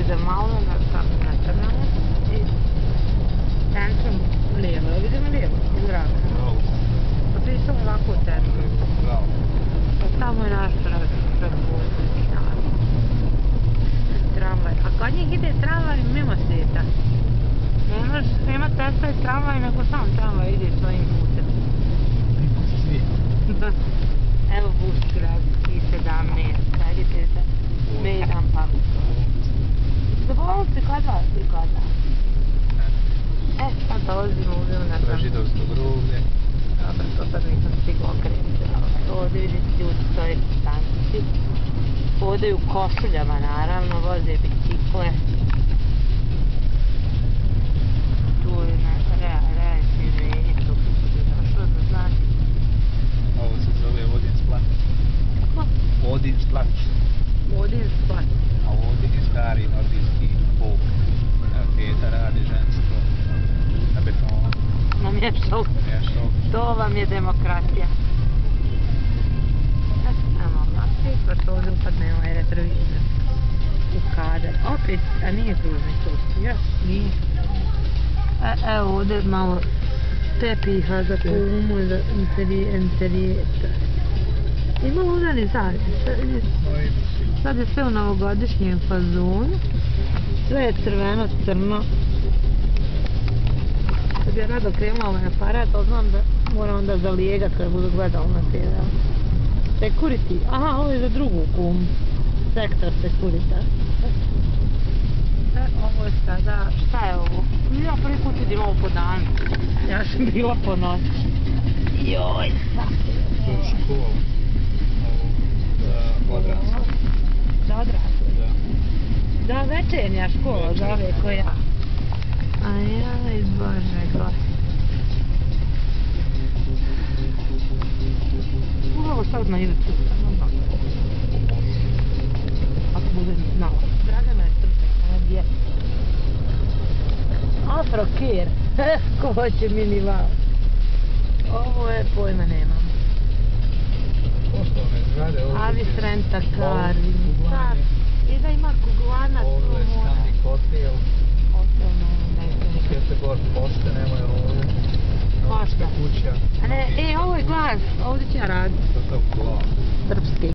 za malo na crnamo i centrum lijevo, vidimo lijevo, izravno. Pa ti sam ovako u centru. Tamo je naš razbuđeni tramvaj. A kod njih ide tramvaj mimo svijeta. Nema cesta i tramvaj, nego sam tramvaj ide svojim putem. Mimo svijeta. Evo bus gradski 17, vidite se, Medan Pamuto. Do bolnice kod vas i kod nas. Sad dolazimo ovdje na To je židovsko groblje. Dobro, to sad nisam stigla okrenuti. Ovdje vidite ljudi stoje u stanici. Hodaju u košuljama naravno, voze bicikle. Tu je reći mesto kako bi došlo da znači. Ovo se zove Odin Splat. Kako? Odin Splat. Odin Splat. A Odin je stari nordijski bog. Peta radi ženstvo na betonu. Na mješalu. To vam je demokratija. Evo ovakve, pošto ovdje upadne ovaj retrovizor u kadar. Opet, a nije kružni sud. Još nije. Evo ovdje malo tepiha za kumu, za interijeta. Ima ovdje ni zajedno. Sad je sve u novogodišnjem fazonu. Sve je crveno, crno. Sad ja rado krenula ovaj aparat, ali znam da moram onda zalijegat kada budu gledali na TV. Security, aha, ovo je za drugu kumu. Sektor Security. Ovo je sada, šta je ovo? Ja prvi put vidim ovo po danu. Ja sam bila po noći. Joj, sad. To je škola. Ovo, odrasla. Za odrasle? Da. Da, večernja škola, za ove ko ja. Ajaj, bože, gosti. Upravo sad na YouTube. Ako bude znao. Dragana je srpnja, ona djeca. Afrokir. Ko hoće minival. Ovo je pojma nemam. Poslovne zgrade. Avis Renta Car. I da ima kuglanac. Ovo je stani hotel. Hotel nema. Göteborg pošte, nemoj ovdje. Pošta. Kuća. A ne, ovo je glas. Ovdje ću ja raditi. To je glas. Srpski.